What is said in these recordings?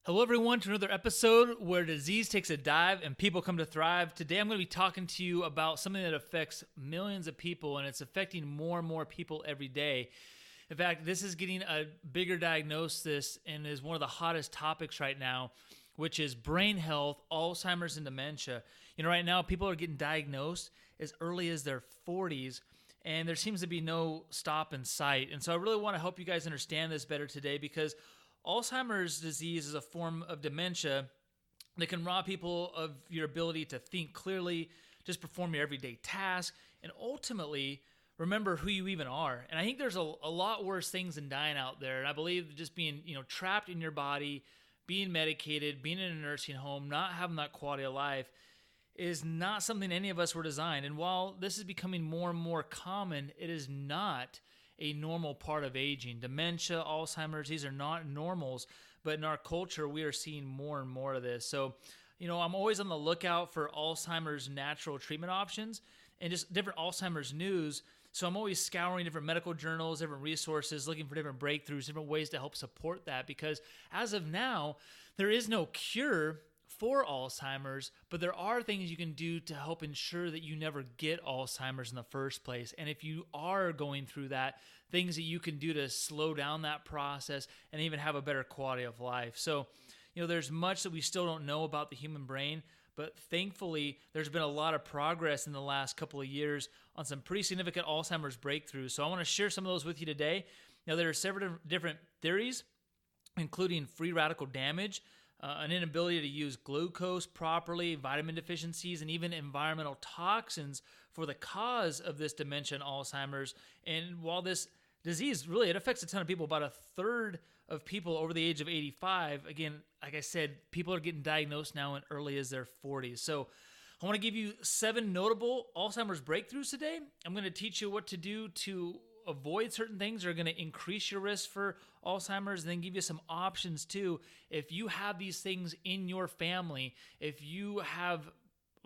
Hello, everyone, to another episode where disease takes a dive and people come to thrive. Today, I'm going to be talking to you about something that affects millions of people, and it's affecting more and more people every day. In fact, this is getting a bigger diagnosis and is one of the hottest topics right now, which is brain health, Alzheimer's, and dementia. Right now, people are getting diagnosed as early as their 40s, and there seems to be no stop in sight. And so I really want to help you guys understand this better today, because Alzheimer's disease is a form of dementia that can rob people of your ability to think clearly, just perform your everyday tasks, and ultimately remember who you even are. And I think there's a lot worse things than dying out there. And I believe just being, trapped in your body, being medicated, being in a nursing home, not having that quality of life is not something any of us were designed. And while this is becoming more and more common, it is not a normal part of aging. Dementia, Alzheimer's, these are not normals, but in our culture, we are seeing more and more of this. So, I'm always on the lookout for Alzheimer's natural treatment options and just different Alzheimer's news. So I'm always scouring different medical journals, different resources, looking for different breakthroughs, different ways to help support that. Because as of now, there is no cure for Alzheimer's, but there are things you can do to help ensure that you never get Alzheimer's in the first place. And if you are going through that, things that you can do to slow down that process and even have a better quality of life. So, there's much that we still don't know about the human brain, but thankfully, there's been a lot of progress in the last couple of years on some pretty significant Alzheimer's breakthroughs. So I want to share some of those with you today. Now, there are several different theories, including free radical damage, an inability to use glucose properly, vitamin deficiencies, and even environmental toxins for the cause of this dementia and Alzheimer's. And while this disease it affects a ton of people, about a third of people over the age of 85. Again, like I said, people are getting diagnosed now as early as their 40s. So I want to give you 7 notable Alzheimer's breakthroughs today. I'm going to teach you what to do to avoid certain things that are going to increase your risk for Alzheimer's, and then give you some options too. If you have these things in your family, if you have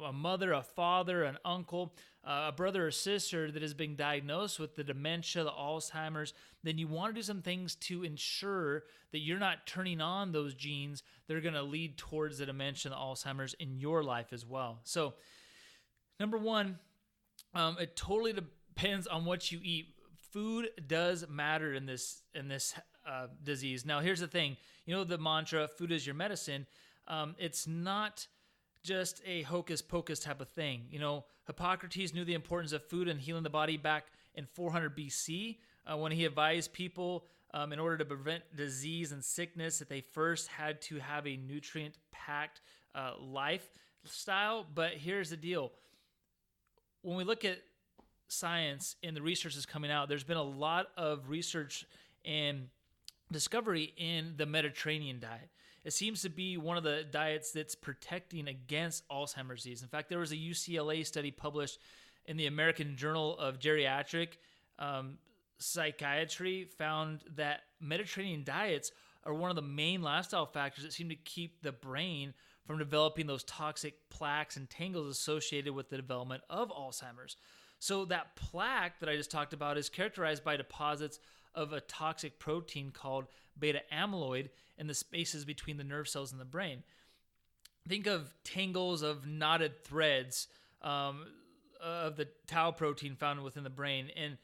a mother, a father, an uncle, a brother or sister that has been diagnosed with the dementia, the Alzheimer's, then you want to do some things to ensure that you're not turning on those genes that are going to lead towards the dementia and the Alzheimer's in your life as well. So, number one, it totally depends on what you eat. Food does matter in this disease. Now, here's the thing. The mantra, food is your medicine. It's not just a hocus pocus type of thing. Hippocrates knew the importance of food and healing the body back in 400 BC when he advised people in order to prevent disease and sickness that they first had to have a nutrient-packed lifestyle. But here's the deal. When we look at science and the research that's coming out, there's been a lot of research and discovery in the Mediterranean diet. It seems to be one of the diets that's protecting against Alzheimer's disease. In fact, there was a UCLA study published in the American Journal of Geriatric Psychiatry found that Mediterranean diets are one of the main lifestyle factors that seem to keep the brain from developing those toxic plaques and tangles associated with the development of Alzheimer's. So that plaque that I just talked about is characterized by deposits of a toxic protein called beta amyloid in the spaces between the nerve cells in the brain. Think of tangles of knotted threads of the tau protein found within the brain. And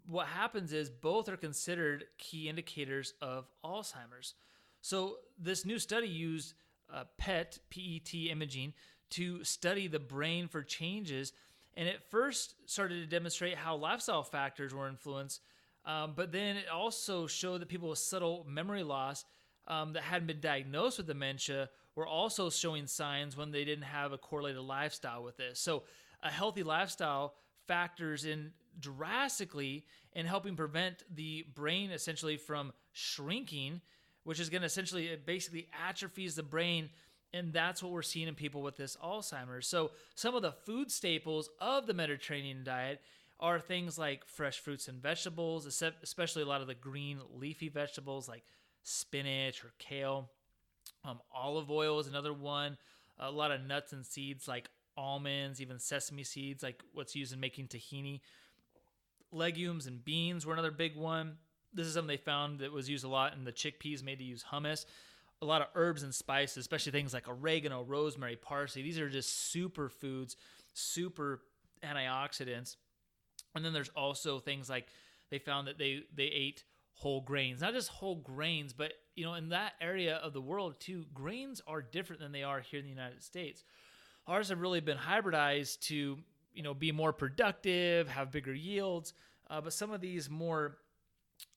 what happens is both are considered key indicators of Alzheimer's. So this new study used PET, PET imaging, to study the brain for changes. And it first started to demonstrate how lifestyle factors were influenced, but then it also showed that people with subtle memory loss that hadn't been diagnosed with dementia were also showing signs when they didn't have a correlated lifestyle with this. So a healthy lifestyle factors in drastically in helping prevent the brain essentially from shrinking, which is going to essentially, it basically atrophies the brain. And that's what we're seeing in people with this Alzheimer's. So some of the food staples of the Mediterranean diet are things like fresh fruits and vegetables, especially a lot of the green leafy vegetables like spinach or kale. Olive oil is another one. A lot of nuts and seeds like almonds, even sesame seeds, like what's used in making tahini. Legumes and beans were another big one. This is something they found that was used a lot in the chickpeas made to use hummus. a lot of herbs and spices, especially things like oregano, rosemary, parsley. These are just super foods, super antioxidants. And then there's also things like they found that they ate whole grains, not just whole grains, but in that area of the world too, grains are different than they are here in the United States. Ours have really been hybridized to be more productive, have bigger yields. But some of these more,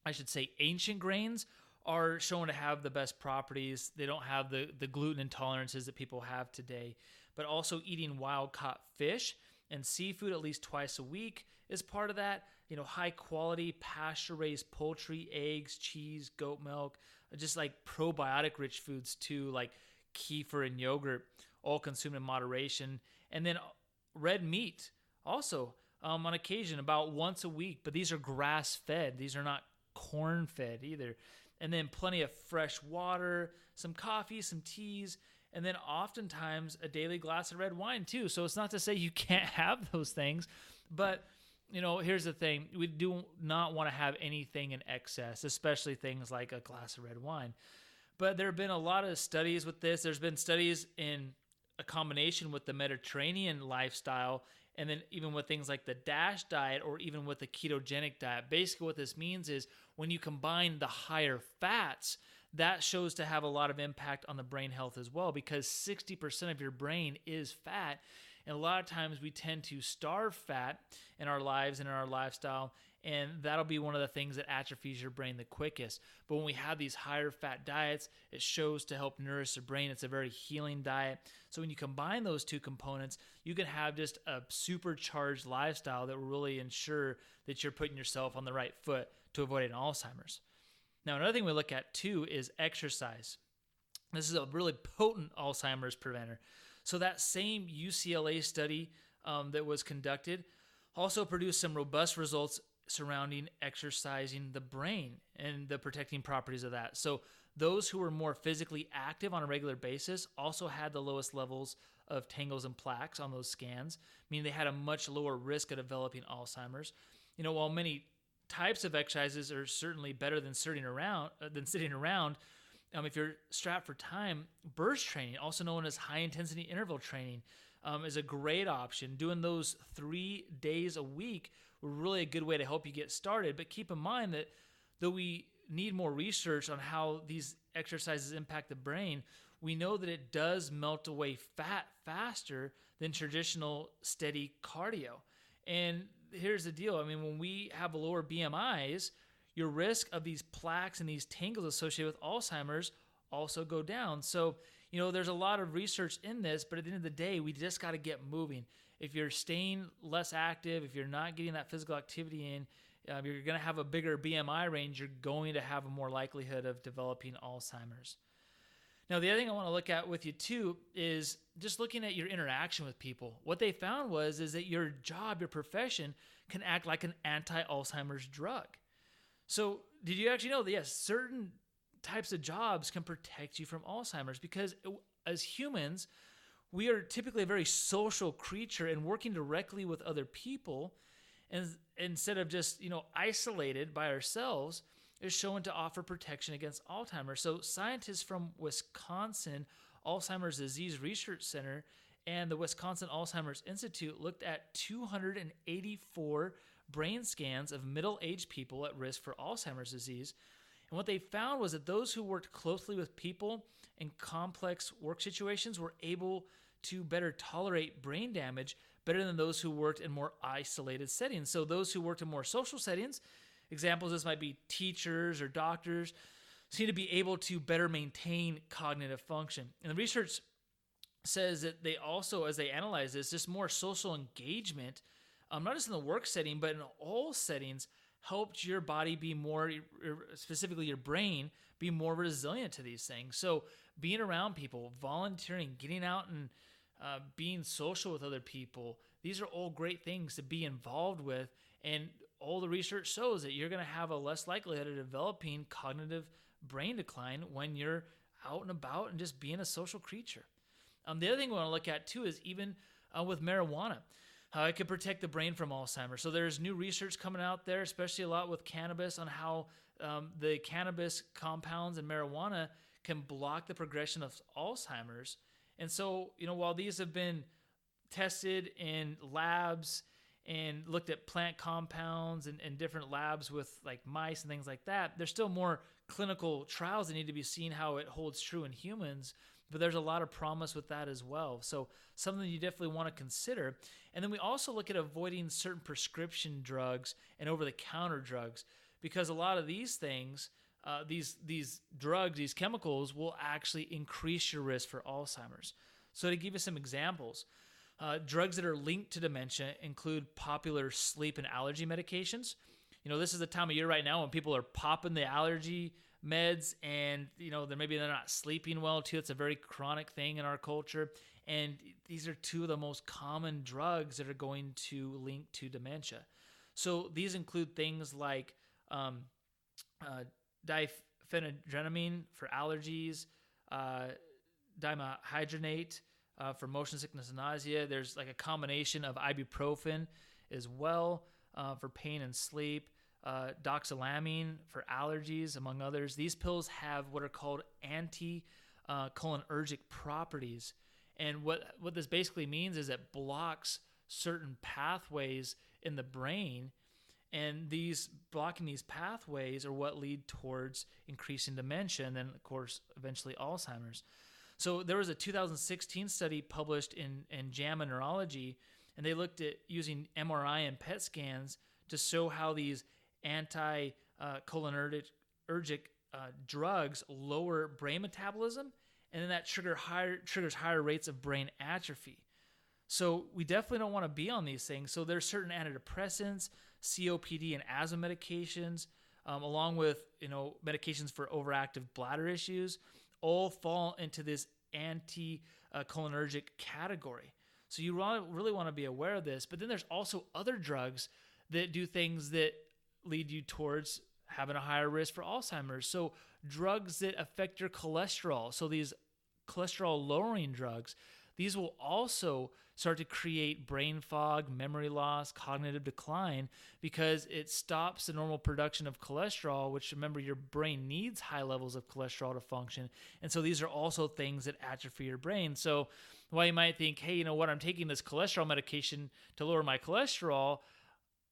I should say, ancient grains are shown to have the best properties. They don't have the gluten intolerances that people have today. But also eating wild-caught fish and seafood at least twice a week is part of that. High quality pasture-raised poultry, eggs, cheese, goat milk, just like probiotic-rich foods too, like kefir and yogurt, all consumed in moderation. And then red meat also on occasion, about once a week. But these are grass-fed. These are not corn-fed either. And then plenty of fresh water, some coffee, some teas, and then oftentimes a daily glass of red wine too. So it's not to say you can't have those things, but here's the thing. We do not want to have anything in excess, especially things like a glass of red wine. But there have been a lot of studies with this. There's been studies in a combination with the Mediterranean lifestyle, and then even with things like the DASH diet or even with the ketogenic diet. Basically what this means is when you combine the higher fats, that shows to have a lot of impact on the brain health as well, because 60% of your brain is fat. And a lot of times we tend to starve fat in our lives and in our lifestyle, and that'll be one of the things that atrophies your brain the quickest. But when we have these higher fat diets, it shows to help nourish the brain. It's a very healing diet. So when you combine those two components, you can have just a supercharged lifestyle that will really ensure that you're putting yourself on the right foot to avoid an Alzheimer's. Now, another thing we look at too is exercise. This is a really potent Alzheimer's preventer. So that same UCLA study that was conducted also produced some robust results surrounding exercising the brain and the protecting properties of that. So those who were more physically active on a regular basis also had the lowest levels of tangles and plaques on those scans, meaning they had a much lower risk of developing Alzheimer's. While many types of exercises are certainly better than sitting around, if you're strapped for time, burst training, also known as high-intensity interval training, is a great option. Doing those 3 days a week were really a good way to help you get started. But keep in mind that though we need more research on how these exercises impact the brain, we know that it does melt away fat faster than traditional steady cardio. And here's the deal. When we have lower BMIs, your risk of these plaques and these tangles associated with Alzheimer's also go down. So, there's a lot of research in this, but at the end of the day, we just got to get moving. If you're staying less active, if you're not getting that physical activity in, you're going to have a bigger BMI range. You're going to have a more likelihood of developing Alzheimer's. Now, the other thing I want to look at with you too is just looking at your interaction with people. What they found is that your job, your profession, can act like an anti-Alzheimer's drug. So did you actually know that, yes, certain types of jobs can protect you from Alzheimer's? Because as humans, we are typically a very social creature, and working directly with other people, and instead of just isolated by ourselves, is shown to offer protection against Alzheimer's. So scientists from Wisconsin Alzheimer's Disease Research Center and the Wisconsin Alzheimer's Institute looked at 284 brain scans of middle-aged people at risk for Alzheimer's disease. And what they found was that those who worked closely with people in complex work situations were able to better tolerate brain damage better than those who worked in more isolated settings. So those who worked in more social settings, examples this might be teachers or doctors, seem to be able to better maintain cognitive function. And the research says that they also, as they analyze this, just more social engagement, not just in the work setting, but in all settings, helped your body be more, specifically your brain, be more resilient to these things. So being around people, volunteering, getting out and being social with other people, these are all great things to be involved with. And all the research shows that you're going to have a less likelihood of developing cognitive brain decline when you're out and about and just being a social creature. The other thing we want to look at too is even with marijuana, how it could protect the brain from Alzheimer's. So there's new research coming out there, especially a lot with cannabis, on how the cannabis compounds and marijuana can block the progression of Alzheimer's. And so, while these have been tested in labs and looked at plant compounds and different labs with like mice and things like that, there's still more clinical trials that need to be seen how it holds true in humans. But there's a lot of promise with that as well. So something you definitely want to consider. And then we also look at avoiding certain prescription drugs and over-the-counter drugs, because a lot of these things, these drugs, these chemicals will actually increase your risk for Alzheimer's. So to give you some examples, drugs that are linked to dementia include popular sleep and allergy medications. This is the time of year right now when people are popping the allergy meds, and they're not sleeping well too. It's a very chronic thing in our culture, and these are two of the most common drugs that are going to link to dementia. So these include things like diphenhydramine for allergies, dihydrogenate for motion sickness and nausea. There's like a combination of ibuprofen as well for pain and sleep. Doxylamine for allergies, among others. These pills have what are called anticholinergic properties. And what this basically means is it blocks certain pathways in the brain, and blocking these pathways are what lead towards increasing dementia and then, of course, eventually Alzheimer's. So there was a 2016 study published in JAMA Neurology, and they looked at using MRI and PET scans to show how these anticholinergic drugs lower brain metabolism, and then that triggers higher rates of brain atrophy. So we definitely don't want to be on these things. So there's certain antidepressants, COPD, and asthma medications, along with medications for overactive bladder issues, all fall into this anticholinergic category. So you really want to be aware of this. But then there's also other drugs that do things that lead you towards having a higher risk for Alzheimer's. So drugs that affect your cholesterol. So these cholesterol lowering drugs, these will also start to create brain fog, memory loss, cognitive decline, because it stops the normal production of cholesterol, which, remember, your brain needs high levels of cholesterol to function. And so these are also things that atrophy your brain. So while you might think, hey, I'm taking this cholesterol medication to lower my cholesterol,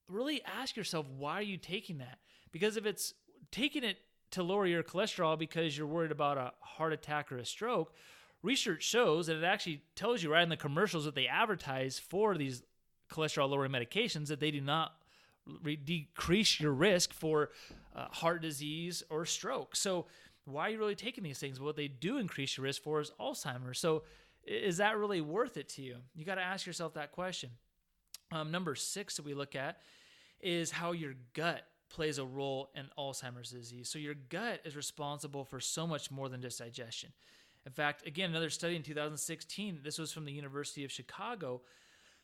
really ask yourself, why are you taking that? Because if it's taking it to lower your cholesterol because you're worried about a heart attack or a stroke, research shows that it actually tells you right in the commercials that they advertise for these cholesterol lowering medications that they do not decrease your risk for heart disease or stroke. So why are you really taking these things? What they do increase your risk for is Alzheimer's. So is that really worth it to you? You got to ask yourself that question. Number 6 that we look at is how your gut plays a role in Alzheimer's disease. So your gut is responsible for so much more than just digestion. In fact, again, another study in 2016, this was from the University of Chicago,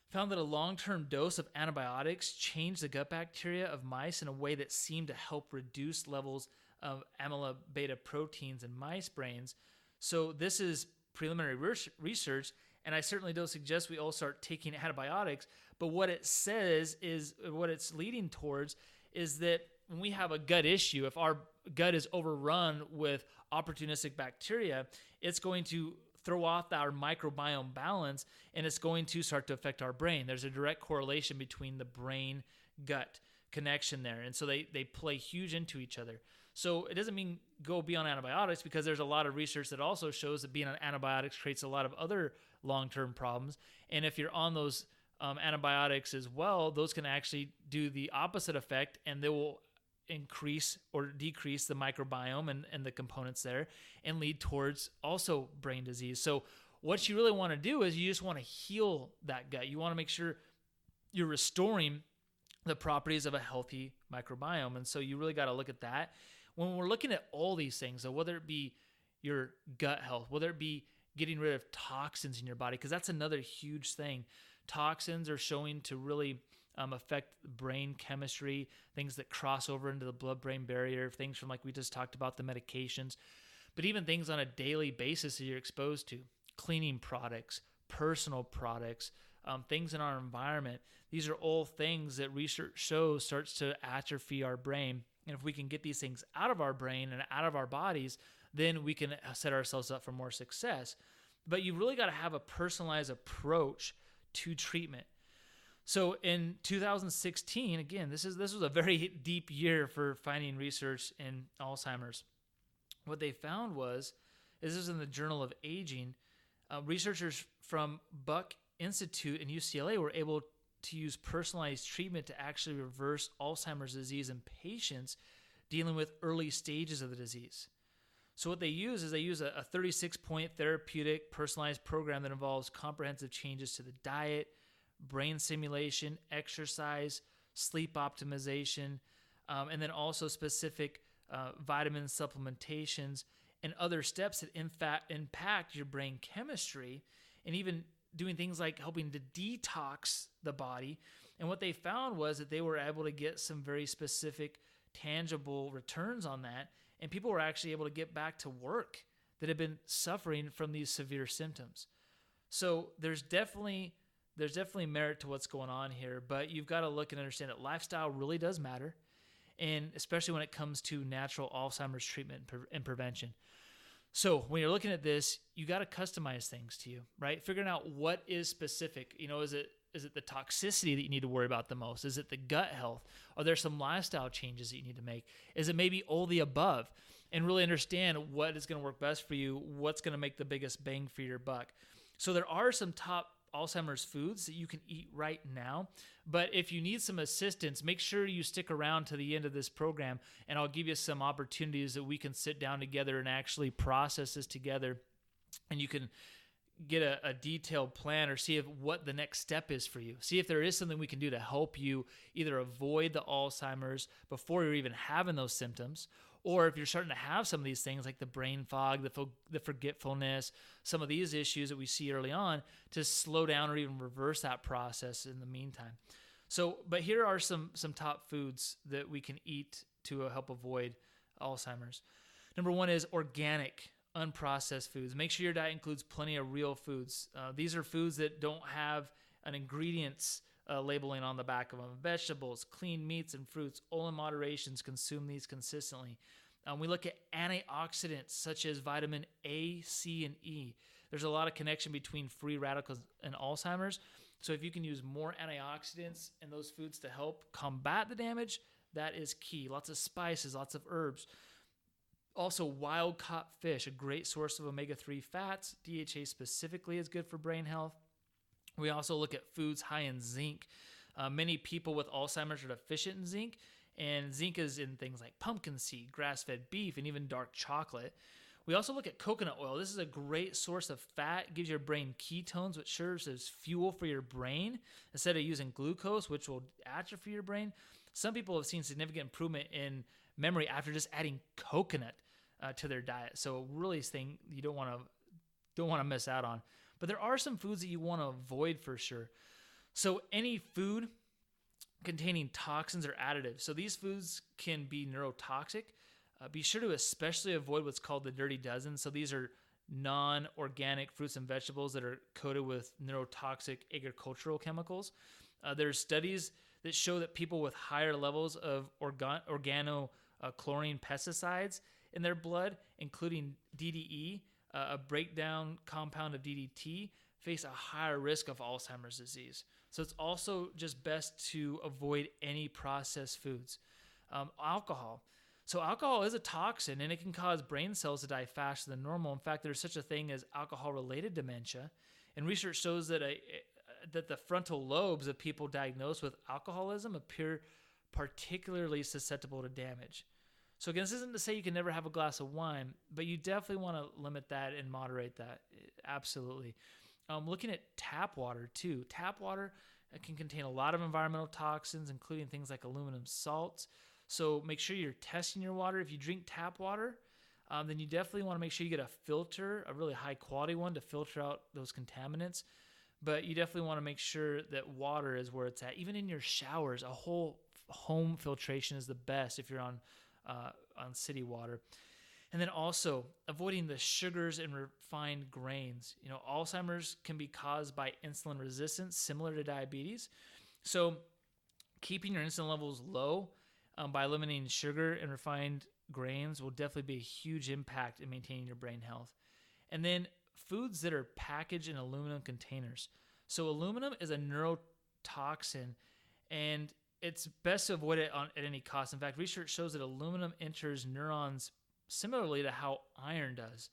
found that a long-term dose of antibiotics changed the gut bacteria of mice in a way that seemed to help reduce levels of amyloid beta proteins in mice brains. So this is preliminary research, and I certainly don't suggest we all start taking antibiotics, but what it says is, what it's leading towards is that when we have a gut issue, if our gut is overrun with opportunistic bacteria, it's going to throw off our microbiome balance, and it's going to start to affect our brain. There's a direct correlation between the brain-gut connection there, and so they play huge into each other. So it doesn't mean go be on antibiotics, because there's a lot of research that also shows that being on antibiotics creates a lot of other long-term problems. And if you're on those antibiotics as well, those can actually do the opposite effect, and they will increase or decrease the microbiome and the components there, and lead towards also brain disease. So what you really want to do is you just want to heal that gut. You want to make sure you're restoring the properties of a healthy microbiome. And so you really got to look at that. When we're looking at all these things, so whether it be your gut health, whether it be getting rid of toxins in your body, because that's another huge thing. Toxins are showing to really affect brain chemistry, things that cross over into the blood-brain barrier, things from, like we just talked about, the medications, but even things on a daily basis that you're exposed to, cleaning products, personal products, things in our environment. These are all things that research shows starts to atrophy our brain. And if we can get these things out of our brain and out of our bodies, then we can set ourselves up for more success. But you've really got to have a personalized approach to treatment. So in 2016, again, this was a very deep year for finding research in Alzheimer's. What they found was, this is in the Journal of Aging, researchers from Buck Institute and UCLA were able to use personalized treatment to actually reverse Alzheimer's disease in patients dealing with early stages of the disease. So what they use is a 36-point therapeutic personalized program that involves comprehensive changes to the diet, brain stimulation, exercise, sleep optimization, and then also specific vitamin supplementations and other steps that impact your brain chemistry, and even doing things like helping to detox the body. And what they found was that they were able to get some very specific, tangible returns on that, and people were actually able to get back to work that had been suffering from these severe symptoms. So there's definitely merit to what's going on here, but you've got to look and understand that lifestyle really does matter, and especially when it comes to natural Alzheimer's treatment and prevention. So when you're looking at this, you got to customize things to you, right? Figuring out what is specific. Is it the toxicity that you need to worry about the most? Is it the gut health? Are there some lifestyle changes that you need to make? Is it maybe all the above? And really understand what is going to work best for you, what's going to make the biggest bang for your buck. So there are some top Alzheimer's foods that you can eat right now. But if you need some assistance, make sure you stick around to the end of this program, and I'll give you some opportunities that we can sit down together and actually process this together, and you can get a detailed plan or see what the next step is for you. See if there is something we can do to help you either avoid the Alzheimer's before you're even having those symptoms, or if you're starting to have some of these things like the brain fog, the forgetfulness, some of these issues that we see early on, to slow down or even reverse that process in the meantime. So, but here are some top foods that we can eat to help avoid Alzheimer's. Number one is organic, unprocessed foods. Make sure your diet includes plenty of real foods. These are foods that don't have an ingredients labeling on the back of them. Vegetables, clean meats and fruits, all in moderations. Consume these consistently. We look at antioxidants such as vitamin A, C, and E. There's a lot of connection between free radicals and Alzheimer's. So if you can use more antioxidants in those foods to help combat the damage, that is key. Lots of spices, lots of herbs. Also, wild-caught fish, a great source of omega-3 fats. DHA specifically is good for brain health. We also look at foods high in zinc. Many people with Alzheimer's are deficient in zinc, and zinc is in things like pumpkin seed, grass-fed beef, and even dark chocolate. We also look at coconut oil. This is a great source of fat. It gives your brain ketones, which serves as fuel for your brain instead of using glucose, which will atrophy your brain. Some people have seen significant improvement in memory after just adding coconut to their diet. So really thing you don't want to miss out on. But there are some foods that you want to avoid for sure. So any food containing toxins or additives. So these foods can be neurotoxic. Be sure to especially avoid what's called the dirty dozen. So these are non-organic fruits and vegetables that are coated with neurotoxic agricultural chemicals. There's studies that show that people with higher levels of organochlorine pesticides in their blood, including DDE, a breakdown compound of DDT, face a higher risk of Alzheimer's disease. So it's also just best to avoid any processed foods. Alcohol. So alcohol is a toxin, and it can cause brain cells to die faster than normal. In fact, there's such a thing as alcohol-related dementia, and research shows that that the frontal lobes of people diagnosed with alcoholism appear particularly susceptible to damage. So again, this isn't to say you can never have a glass of wine, but you definitely want to limit that and moderate that. Absolutely. Looking at tap water too. Tap water can contain a lot of environmental toxins, including things like aluminum salts. So make sure you're testing your water. If you drink tap water, then you definitely want to make sure you get a filter, a really high quality one to filter out those contaminants. But you definitely want to make sure that water is where it's at. Even in your showers, a whole home filtration is the best if you're on city water. And then also avoiding the sugars and refined grains. Alzheimer's can be caused by insulin resistance, similar to diabetes. So keeping your insulin levels low by eliminating sugar and refined grains will definitely be a huge impact in maintaining your brain health. And then foods that are packaged in aluminum containers. So aluminum is a neurotoxin, and it's best to avoid it at any cost. In fact, research shows that aluminum enters neurons similarly to how iron does.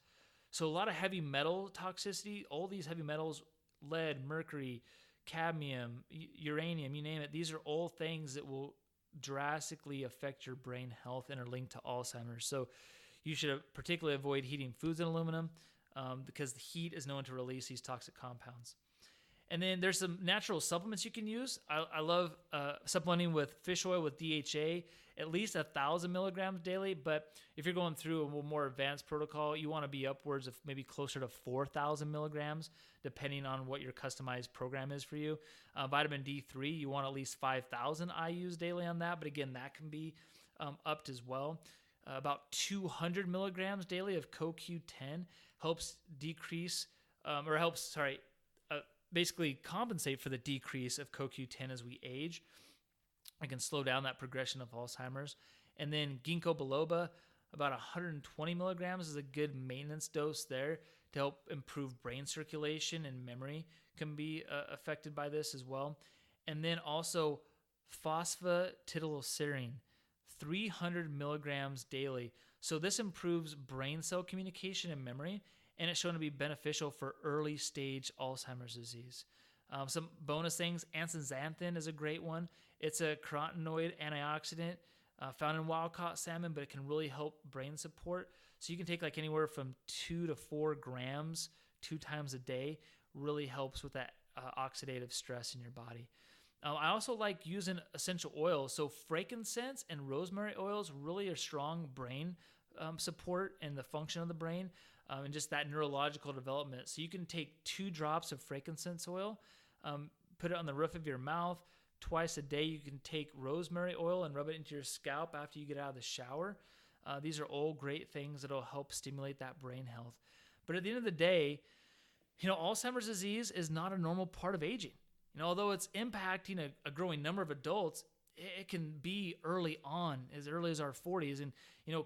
So a lot of heavy metal toxicity, all these heavy metals, lead, mercury, cadmium, uranium, you name it, these are all things that will drastically affect your brain health and are linked to Alzheimer's. So you should particularly avoid heating foods in aluminum because the heat is known to release these toxic compounds. And then there's some natural supplements you can use. I love supplementing with fish oil with DHA, at least 1,000 milligrams daily. But if you're going through a more advanced protocol, you want to be upwards of maybe closer to 4,000 milligrams, depending on what your customized program is for you. Vitamin D3, you want at least 5,000 IUs daily on that. But again, that can be upped as well. About 200 milligrams daily of CoQ10 helps basically compensate for the decrease of CoQ10 as we age. It can slow down that progression of Alzheimer's. And then ginkgo biloba, about 120 milligrams is a good maintenance dose there to help improve brain circulation, and memory can be affected by this as well. And then also phosphatidylserine, 300 milligrams daily. So this improves brain cell communication and memory, and it's shown to be beneficial for early stage Alzheimer's disease. Some bonus things, astaxanthin is a great one. It's a carotenoid antioxidant found in wild-caught salmon, but it can really help brain support. So you can take like anywhere from 2 to 4 grams 2 times a day. Really helps with that oxidative stress in your body. I also like using essential oils. So frankincense and rosemary oils really are strong brain support and the function of the brain. And just that neurological development. So you can take 2 drops of frankincense oil, put it on the roof of your mouth. Twice a day, you can take rosemary oil and rub it into your scalp after you get out of the shower. These are all great things that will help stimulate that brain health. But at the end of the day, Alzheimer's disease is not a normal part of aging. Although it's impacting a growing number of adults, it can be early on, as early as our 40s. And,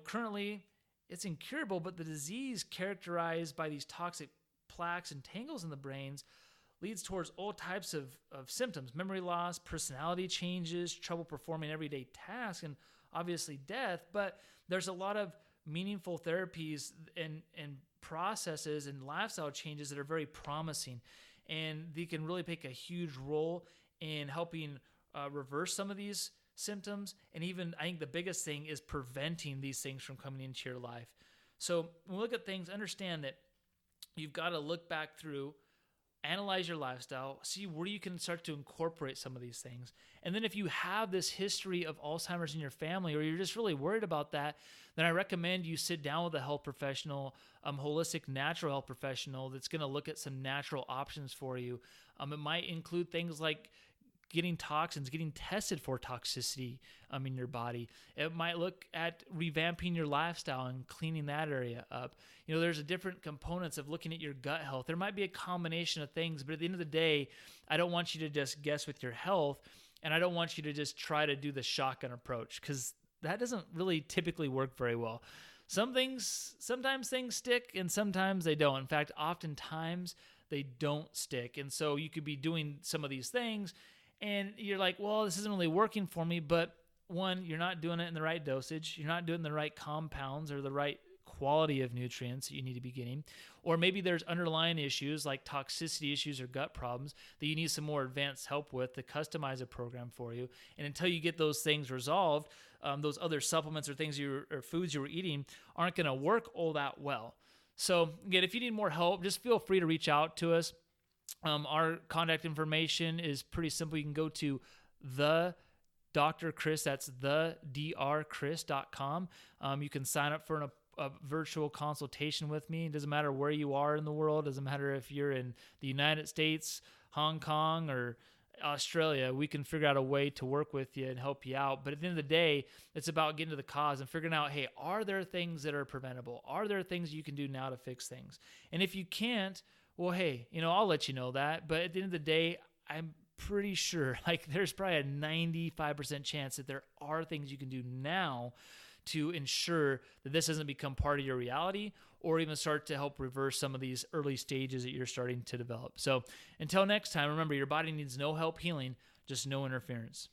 currently, it's incurable, but the disease characterized by these toxic plaques and tangles in the brains leads towards all types of symptoms: memory loss, personality changes, trouble performing everyday tasks, and obviously death. But there's a lot of meaningful therapies and processes and lifestyle changes that are very promising, and they can really take a huge role in helping reverse some of these symptoms. And even, I think the biggest thing is preventing these things from coming into your life. So when we look at things, understand that you've got to look back through, analyze your lifestyle, see where you can start to incorporate some of these things. And then if you have this history of Alzheimer's in your family, or you're just really worried about that, then I recommend you sit down with a health professional, holistic natural health professional that's going to look at some natural options for you. It might include things like getting tested for toxicity in your body. It might look at revamping your lifestyle and cleaning that area up. There's different components of looking at your gut health. There might be a combination of things, but at the end of the day, I don't want you to just guess with your health, and I don't want you to just try to do the shotgun approach, because that doesn't really typically work very well. Sometimes things stick and sometimes they don't. In fact, oftentimes they don't stick. And so you could be doing some of these things and you're like, well, this isn't really working for me. But one, you're not doing it in the right dosage. You're not doing the right compounds or the right quality of nutrients that you need to be getting. Or maybe there's underlying issues like toxicity issues or gut problems that you need some more advanced help with to customize a program for you. And until you get those things resolved, those other supplements or things or foods you were eating aren't going to work all that well. So again, if you need more help, just feel free to reach out to us. Our contact information is pretty simple. You can go to the Dr. Chris, that's thedrchris.com. You can sign up for a virtual consultation with me. It doesn't matter where you are in the world. It doesn't matter if you're in the United States, Hong Kong, or Australia. We can figure out a way to work with you and help you out. But at the end of the day, it's about getting to the cause and figuring out, hey, are there things that are preventable? Are there things you can do now to fix things? And if you can't, well, hey, I'll let you know that. But at the end of the day, I'm pretty sure, there's probably a 95% chance that there are things you can do now to ensure that this doesn't become part of your reality or even start to help reverse some of these early stages that you're starting to develop. So until next time, remember, your body needs no help healing, just no interference.